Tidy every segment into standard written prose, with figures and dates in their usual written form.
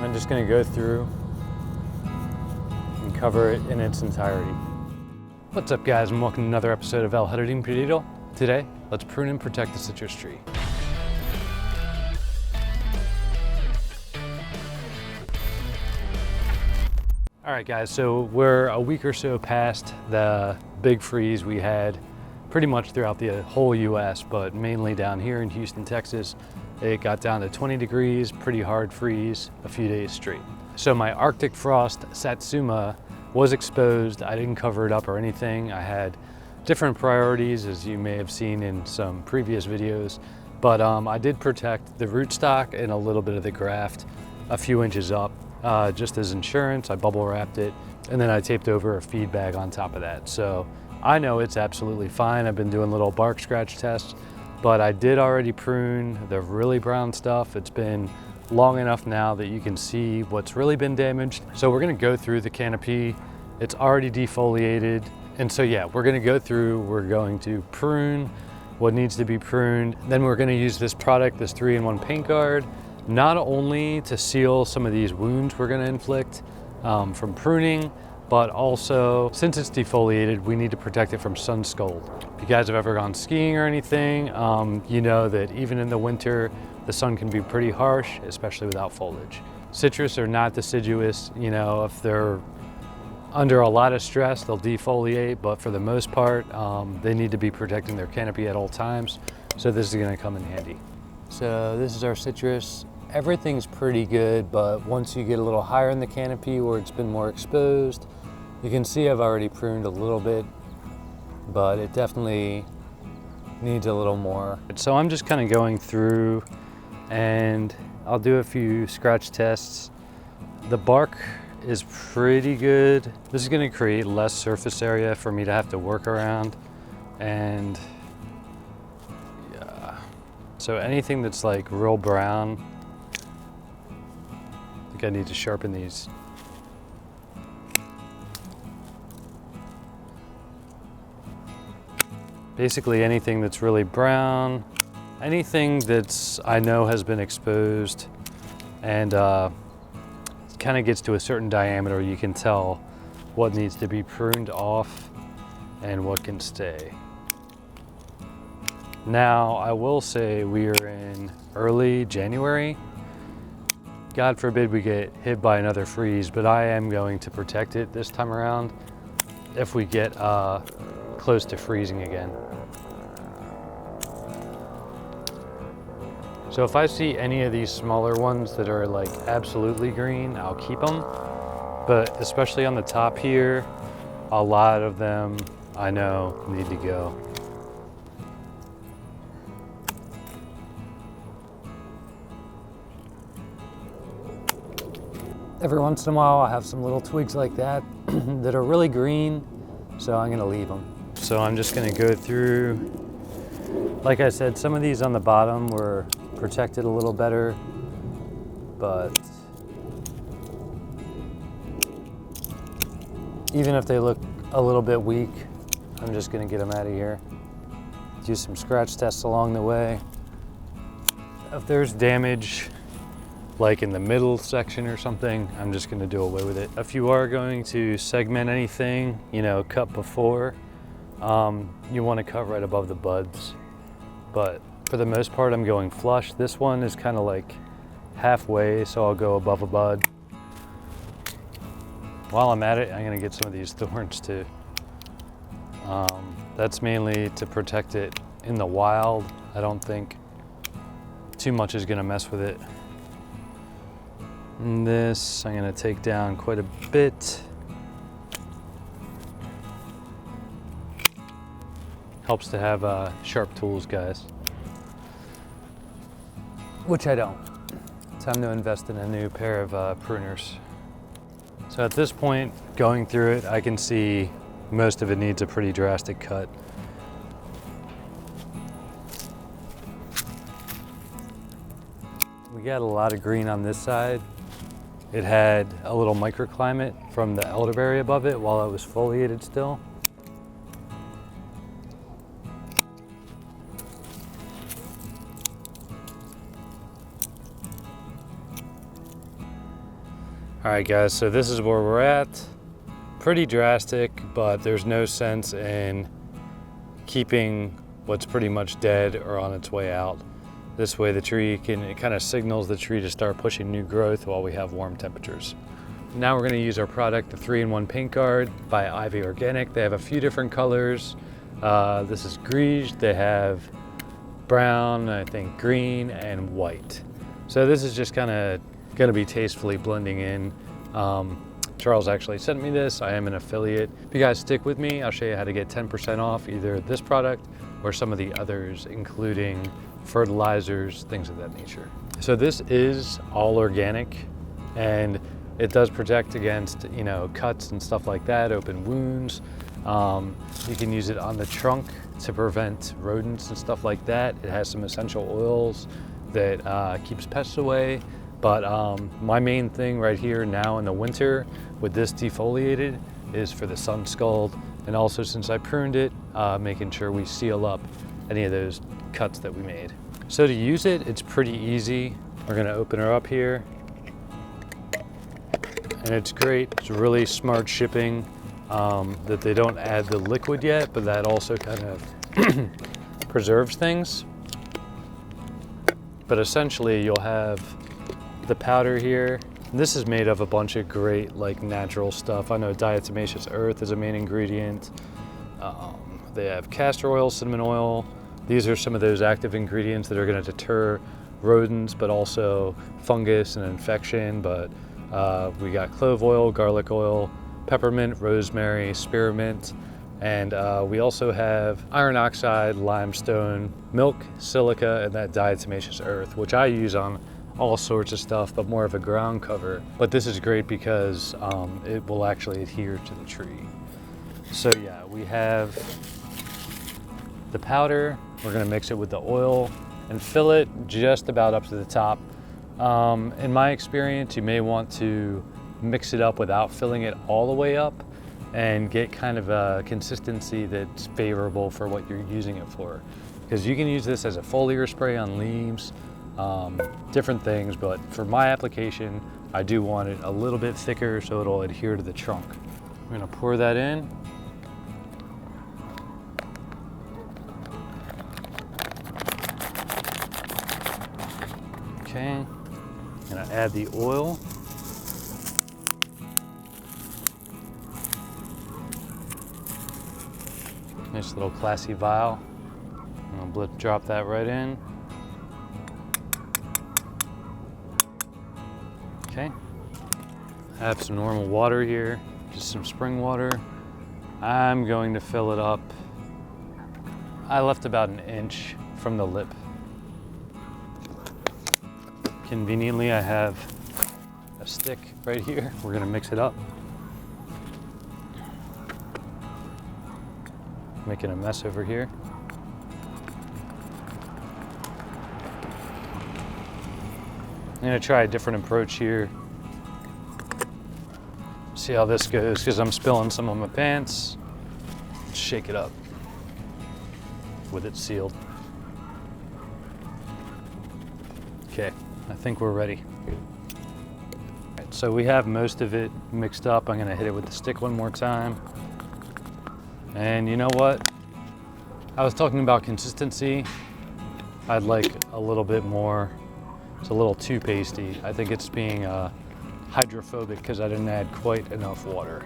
I'm just going to go through and cover it in its entirety. What's up, guys, and welcome to another episode of El Jardín Perdido. Today, let's prune and protect the citrus tree. All right, guys, so we're a week or so past the big freeze we had pretty much throughout the whole US, but mainly down here in Houston, Texas. It got down to 20 degrees, pretty hard freeze, a few days straight. So my Arctic frost satsuma was exposed. I didn't cover it up or anything. I had different priorities, as you may have seen in some previous videos, but I did protect the rootstock and a little bit of the graft a few inches up. Just as insurance, I bubble wrapped it, and then I taped over a feed bag on top of that. So I know it's absolutely fine. I've been doing little bark scratch tests, but I did already prune the really brown stuff. It's been long enough now that you can see what's really been damaged. So we're gonna go through the canopy. It's already defoliated. And so yeah, we're gonna go through, we're going to prune what needs to be pruned. Then we're gonna use this product, this 3-in-1 paint guard, not only to seal some of these wounds we're gonna inflict from pruning, but also, since it's defoliated, we need to protect it from sun scald. If you guys have ever gone skiing or anything, you know that even in the winter, the sun can be pretty harsh, especially without foliage. Citrus are not deciduous. You know, if they're under a lot of stress, they'll defoliate, but for the most part, they need to be protecting their canopy at all times. So this is gonna come in handy. So this is our citrus. Everything's pretty good, but once you get a little higher in the canopy where it's been more exposed, you can see I've already pruned a little bit, but it definitely needs a little more. So I'm just kind of going through and I'll do a few scratch tests. The bark is pretty good. This is going to create less surface area for me to have to work around. And yeah, so anything that's like real brown, I think I need to sharpen these. Basically anything that's really brown, anything that's I know has been exposed and kind of gets to a certain diameter, you can tell what needs to be pruned off and what can stay. Now, I will say we are in early January. God forbid we get hit by another freeze, but I am going to protect it this time around if we get close to freezing again. So if I see any of these smaller ones that are like absolutely green, I'll keep them. But especially on the top here, a lot of them I know need to go. Every once in a while I have some little twigs like that that are really green, so I'm gonna leave them. So I'm just gonna go through, like I said, some of these on the bottom were protected a little better, but even if they look a little bit weak, I'm just gonna get them out of here. Do some scratch tests along the way. If there's damage, like in the middle section or something, I'm just gonna do away with it. If you are going to segment anything, you know, cut before, you wanna cut right above the buds. But for the most part, I'm going flush. This one is kind of like halfway, so I'll go above a bud. While I'm at it, I'm gonna get some of these thorns too. That's mainly to protect it in the wild. I don't think too much is gonna mess with it. And this, I'm gonna take down quite a bit. Helps to have sharp tools, guys. Which I don't. Time to invest in a new pair of pruners. So at this point, going through it, I can see most of it needs a pretty drastic cut. We got a lot of green on this side. It had a little microclimate from the elderberry above it while it was foliated still. All right guys, so this is where we're at. Pretty drastic, but there's no sense in keeping what's pretty much dead or on its way out. This way the tree it kind of signals the tree to start pushing new growth while we have warm temperatures. Now we're going to use our product, the 3-in-1 paint guard by Ivy Organic. They have a few different colors. This is greige, they have brown, I think green, and white. So this is just kind of going to be tastefully blending in. Charles actually sent me this. I am an affiliate. If you guys stick with me, I'll show you how to get 10% off either this product or some of the others, including fertilizers, things of that nature. So this is all organic, and it does protect against, you know, cuts and stuff like that, open wounds. You can use it on the trunk to prevent rodents and stuff like that. It has some essential oils that keeps pests away. But my main thing right here now in the winter with this defoliated is for the sun scald, and also since I pruned it, making sure we seal up any of those cuts that we made. So to use it, it's pretty easy. We're gonna open her up here. And it's great, it's really smart shipping that they don't add the liquid yet, but that also kind of preserves things. But essentially you'll have the powder here. This is made of a bunch of great like natural stuff. I know diatomaceous earth is a main ingredient. They have castor oil, cinnamon oil. These are some of those active ingredients that are going to deter rodents, but also fungus and infection. But we got clove oil, garlic oil, peppermint, rosemary, spearmint, and we also have iron oxide, limestone, milk, silica, and that diatomaceous earth, which I use on all sorts of stuff, but more of a ground cover. But this is great because it will actually adhere to the tree. So yeah, we have the powder. We're gonna mix it with the oil and fill it just about up to the top. In my experience, you may want to mix it up without filling it all the way up and get kind of a consistency that's favorable for what you're using it for. Because you can use this as a foliar spray on leaves, different things, but for my application, I do want it a little bit thicker so it'll adhere to the trunk. I'm gonna pour that in. Okay, I'm gonna add the oil. Nice little classy vial. I'm gonna drop that right in. Okay, I have some normal water here, just some spring water. I'm going to fill it up. I left about an inch from the lip. Conveniently, I have a stick right here. We're gonna mix it up. Making a mess over here. I'm gonna try a different approach here. See how this goes, because I'm spilling some on my pants. Shake it up with it sealed. Okay, I think we're ready. Right, so we have most of it mixed up. I'm gonna hit it with the stick one more time. And you know what? I was talking about consistency. I'd like a little bit more. It's a little too pasty. I think it's being hydrophobic because I didn't add quite enough water.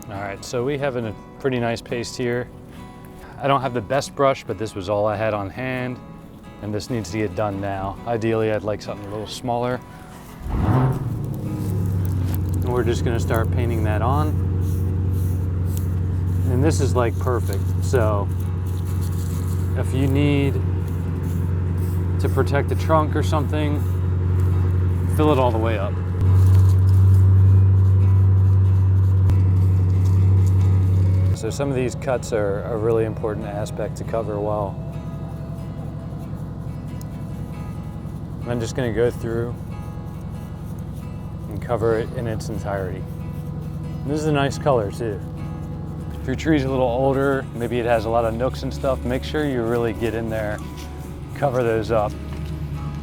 All right, so we have a pretty nice paste here. I don't have the best brush, but this was all I had on hand, and this needs to get done now. Ideally, I'd like something a little smaller. And we're just gonna start painting that on. And this is like perfect, so if you need to protect the trunk or something, fill it all the way up. So some of these cuts are a really important aspect to cover well. I'm just gonna go through and cover it in its entirety. And this is a nice color too. If your tree's a little older, maybe it has a lot of nooks and stuff, make sure you really get in there, cover those up.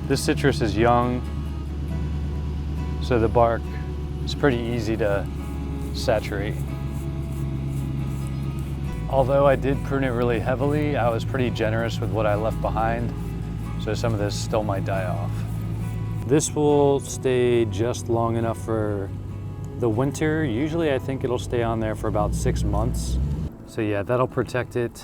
This citrus is young, so the bark is pretty easy to saturate. Although I did prune it really heavily, I was pretty generous with what I left behind, so some of this still might die off. This will stay just long enough for the winter. Usually I think it'll stay on there for about 6 months. So yeah, that'll protect it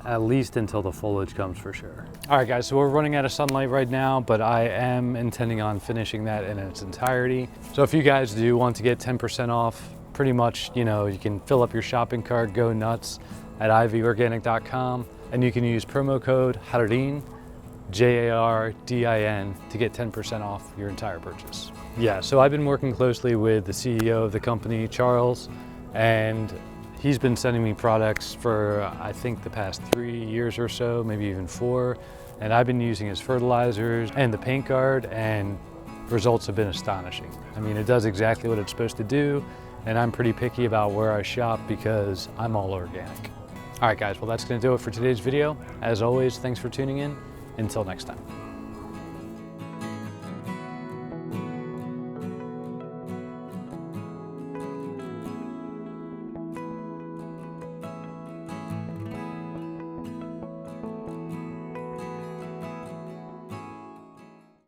at least until the foliage comes for sure. All right guys, so we're running out of sunlight right now, but I am intending on finishing that in its entirety. So if you guys do want to get 10% off, pretty much, you know, you can fill up your shopping cart, go nuts at ivorganic.com, and you can use promo code Jardin, Jardin, to get 10% off your entire purchase. Yeah, so I've been working closely with the CEO of the company, Charles, and he's been sending me products for, I think, the past 3 years or so, maybe even 4. And I've been using his fertilizers and the paint guard, and results have been astonishing. I mean, it does exactly what it's supposed to do, and I'm pretty picky about where I shop because I'm all organic. All right guys, well that's gonna do it for today's video. As always, thanks for tuning in. Until next time.